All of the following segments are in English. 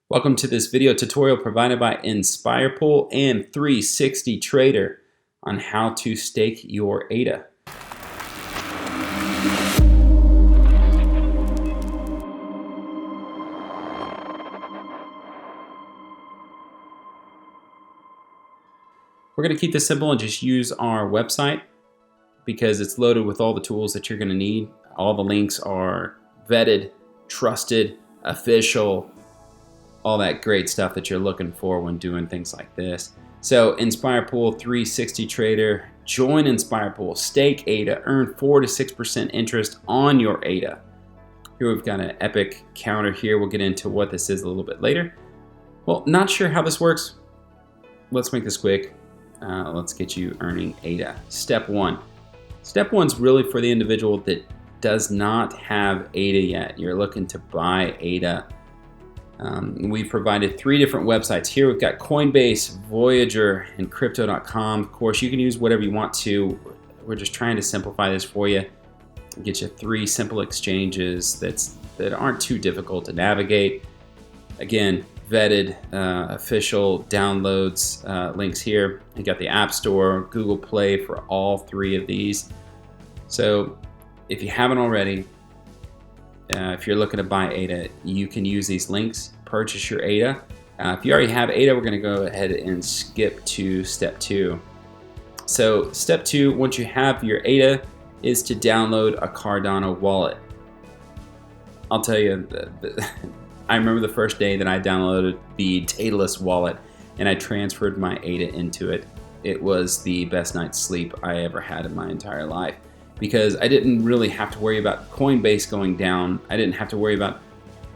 Welcome to this video tutorial provided by NSPYR POOL and 360 Trader on how to stake your ADA. We're going to keep this simple and just use our website because it's loaded with all the tools that you're going to need. All the links are vetted, trusted, official, all that great stuff that you're looking for when doing things like this. So NSPYR POOL, 360 Trader, join NSPYR POOL, stake ADA, earn 4 to 6% interest on your ADA. Here we've got an epic counter here. We'll get into what this is a little bit later. Well, not sure how this works. Let's make this quick. Let's get you earning ADA. Step one. Step one's really for the individual that does not have ADA yet. You're looking to buy ADA. We've provided 3 different websites here. We've got Coinbase, Voyager, and crypto.com. Of course, you can use whatever you want to. We're just trying to simplify this for you. Get you 3 simple exchanges that aren't too difficult to navigate. Again, vetted, official downloads links here. You got the App Store, Google Play for all 3 of these. So if you haven't already, if you're looking to buy ADA, you can use these links, purchase your ADA. If you already have ADA, we're going to go ahead and skip to step 2. So step 2, once you have your ADA, is to download a Cardano wallet. I'll tell you, I remember the first day that I downloaded the daedalus wallet and I transferred my ADA into it. It was the best night's sleep I ever had in my entire life, because I didn't really have to worry about Coinbase going down. I didn't have to worry about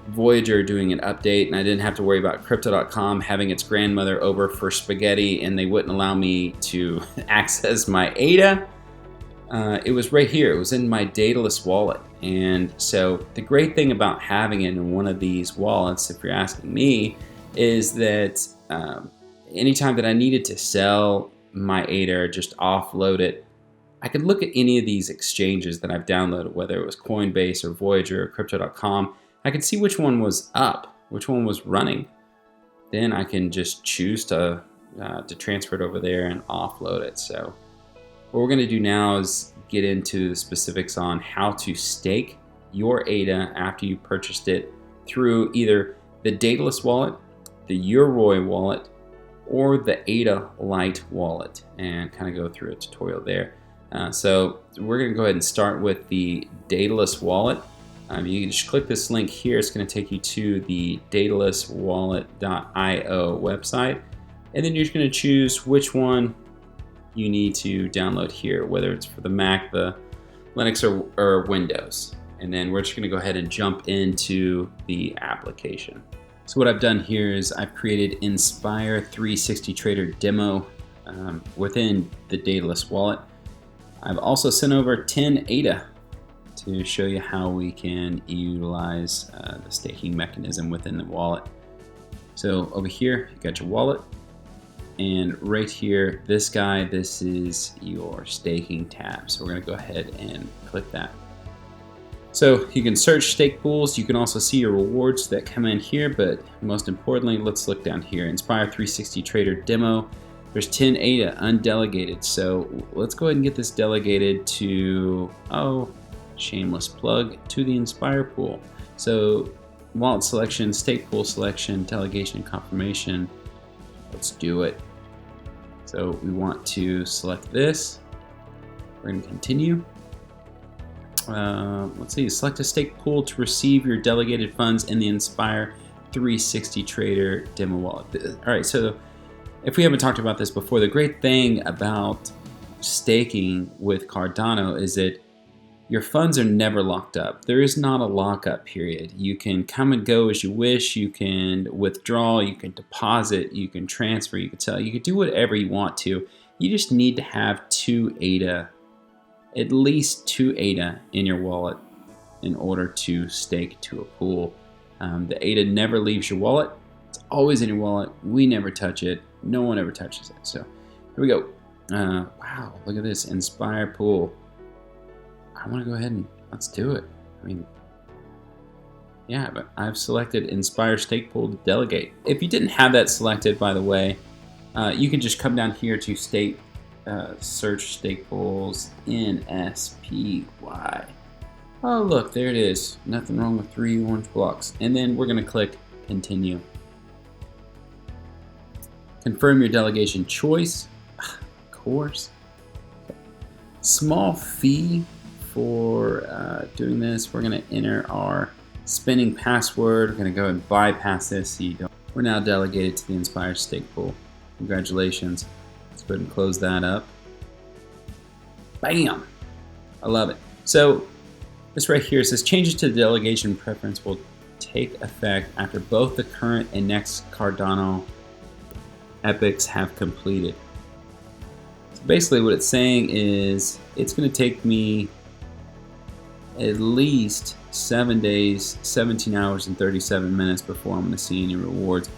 Voyager doing an update, and I didn't have to worry about crypto.com having its grandmother over for spaghetti and they wouldn't allow me to access my ADA. It was right here. It was in my daedalus wallet. And so the great thing about having it in one of these wallets, if you're asking me, is that anytime that I needed to sell my ADA or just offload it, I could look at any of these exchanges that I've downloaded, whether it was Coinbase or Voyager or crypto.com. I could see which one was up, which one was running. Then I can just choose to transfer it over there and offload it. So what we're going to do now is get into the specifics on how to stake your ADA after you purchased it through either the daedalus wallet, the uroy wallet, or the ADA Lite wallet, and kind of go through a tutorial there. So we're going to go ahead and start with the daedalus wallet. You can just click this link here. It's going to take you to the daedaluswallet.io website, and then you're just going to choose which one you need to download here, whether it's for the Mac, the Linux, or Windows. And then we're just going to go ahead and jump into the application. So what I've done here is I've created NSPYR 360 Trader demo within the daedalus wallet. I've also sent over 10 ADA to show you how we can utilize the staking mechanism within the wallet. So over here, you got your wallet, and right here, this guy, this is your staking tab. So we're gonna go ahead and click that. So you can search stake pools. You can also see your rewards that come in here, but most importantly, let's look down here. NSPYR 360 Trader demo. There's 10 ADA undelegated. So let's go ahead and get this delegated to, shameless plug, to the NSPYR pool. So wallet selection, stake pool selection, delegation, confirmation. Let's do it. So we want to select this. We're going to continue. Let's see, select a stake pool to receive your delegated funds in the NSPYR 360 Trader demo wallet. All right, so if we haven't talked about this before, the great thing about staking with Cardano is that your funds are never locked up. There is not a lockup period. You can come and go as you wish. You can withdraw, you can deposit, you can transfer, you can sell, you can do whatever you want to. You just need to have 2 ADA, at least 2 ADA in your wallet in order to stake to a pool. The ADA never leaves your wallet. It's always in your wallet. We never touch it. No one ever touches it. So here we go. Wow, look at this, NSPYR pool. I want to go ahead and let's do it. I mean, yeah, but I've selected NSPYR Stake Pool to delegate. If you didn't have that selected, by the way, you can just come down here to search stake pools NSPY. Oh, look, there it is. Nothing wrong with 3 orange blocks. And then we're going to click continue. Confirm your delegation choice. Of course. Small fee for doing this. We're going to enter our spinning password. We're going to go and bypass this so you don't. We're now delegated to the NSPYR Stake Pool. Congratulations. Let's go ahead and close that up. Bam! I love it. So this right here says changes to the delegation preference will take effect after both the current and next Cardano epochs have completed. So basically what it's saying is it's going to take me at least 7 days, 17 hours and 37 minutes before I'm going to see any rewards.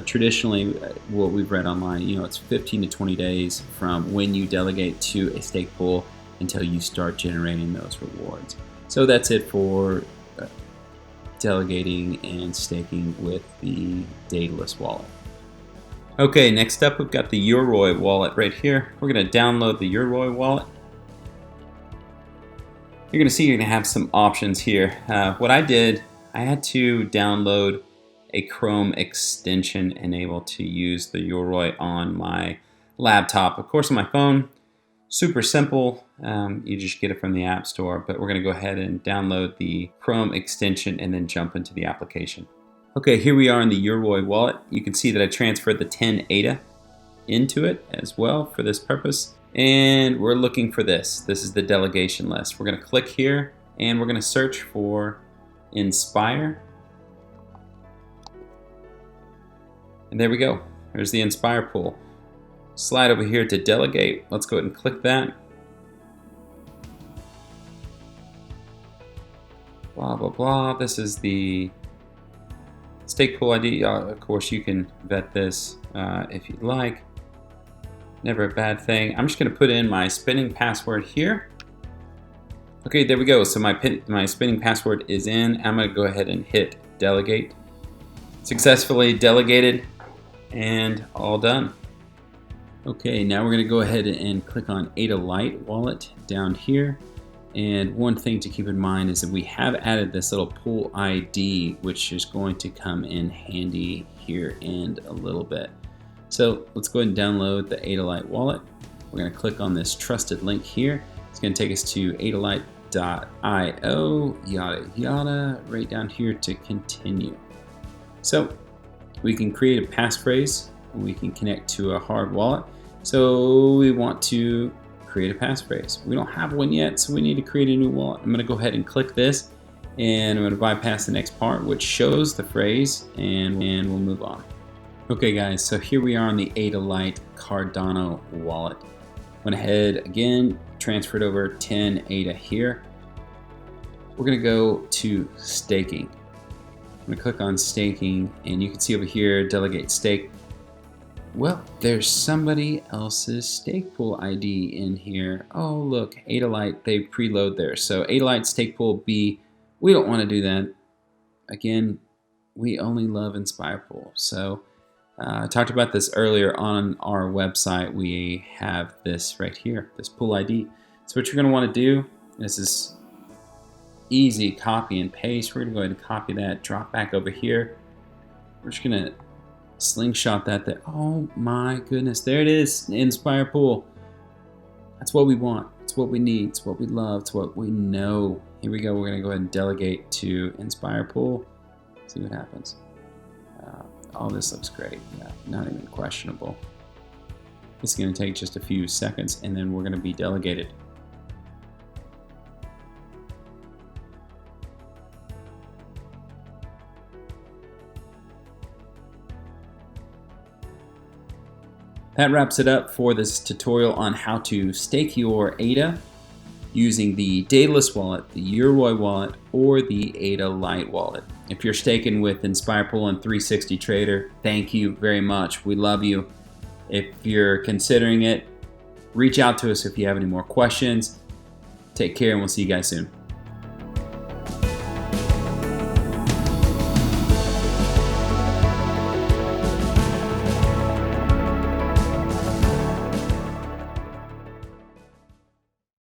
Traditionally, what we've read online, it's 15 to 20 days from when you delegate to a stake pool until you start generating those rewards. So that's it for delegating and staking with the Daedalus wallet. Okay, next up we've got the Uroy wallet right here. We're going to download the Uroy wallet. You're going to see you're going to have some options here. What I did, I had to download a Chrome extension and able to use the Uroy on my laptop. Of course, on my phone, super simple. You just get it from the App Store, but we're going to go ahead and download the Chrome extension and then jump into the application. Okay, here we are in the Uroy wallet. You can see that I transferred the 10 ADA into it as well for this purpose. And we're looking for this. This is the delegation list. We're going to click here and we're going to search for NSPYR. And there we go. There's the NSPYR pool. Slide over here to delegate. Let's go ahead and click that. Blah, blah, blah. This is the stake pool ID. Of course, you can vet this if you'd like. Never a bad thing. I'm just going to put in my spinning password here. Okay, there we go. So my spinning password is in. I'm going to go ahead and hit delegate. Successfully delegated and all done. Okay, now we're going to go ahead and click on ADA Lite wallet down here. And one thing to keep in mind is that we have added this little pool ID, which is going to come in handy here in a little bit. So let's go ahead and download the ADA Lite wallet. We're going to click on this trusted link here. It's going to take us to adalite.io, yada yada, right down here to continue. So we can create a passphrase. We can connect to a hard wallet. So we want to create a passphrase. We don't have one yet, so we need to create a new wallet. I'm going to go ahead and click this, and I'm going to bypass the next part, which shows the phrase, and we'll move on. Okay guys, so here we are on the ADA Lite Cardano wallet. Went ahead again, transferred over 10 ADA here. We're going to go to staking. I'm going to click on staking, and you can see over here, delegate stake. Well, there's somebody else's stake pool ID in here. Oh, look, ADA Lite, they preload there. So ADA Lite stake pool B, we don't want to do that. Again, we only love NSPYR pool. So I talked about this earlier on our website. We have this right here, this pool ID. So what you're going to want to do, this is easy, copy and paste. We're going to go ahead and copy that, drop back over here. We're just going to slingshot that there. Oh my goodness, there it is, NSPYR pool. That's what we want. It's what we need. It's what we love. It's what we know. Here we go. We're going to go ahead and delegate to NSPYR pool. See what happens. All this looks great. Yeah, not even questionable. It's going to take just a few seconds, and then we're going to be delegated. That wraps it up for this tutorial on how to stake your ADA using the Daedalus wallet, the Uroy wallet, or the ADA Lite wallet. If you're staking with NSPYR Pool and 360 Trader, thank you very much. We love you. If you're considering it, reach out to us if you have any more questions. Take care, and we'll see you guys soon.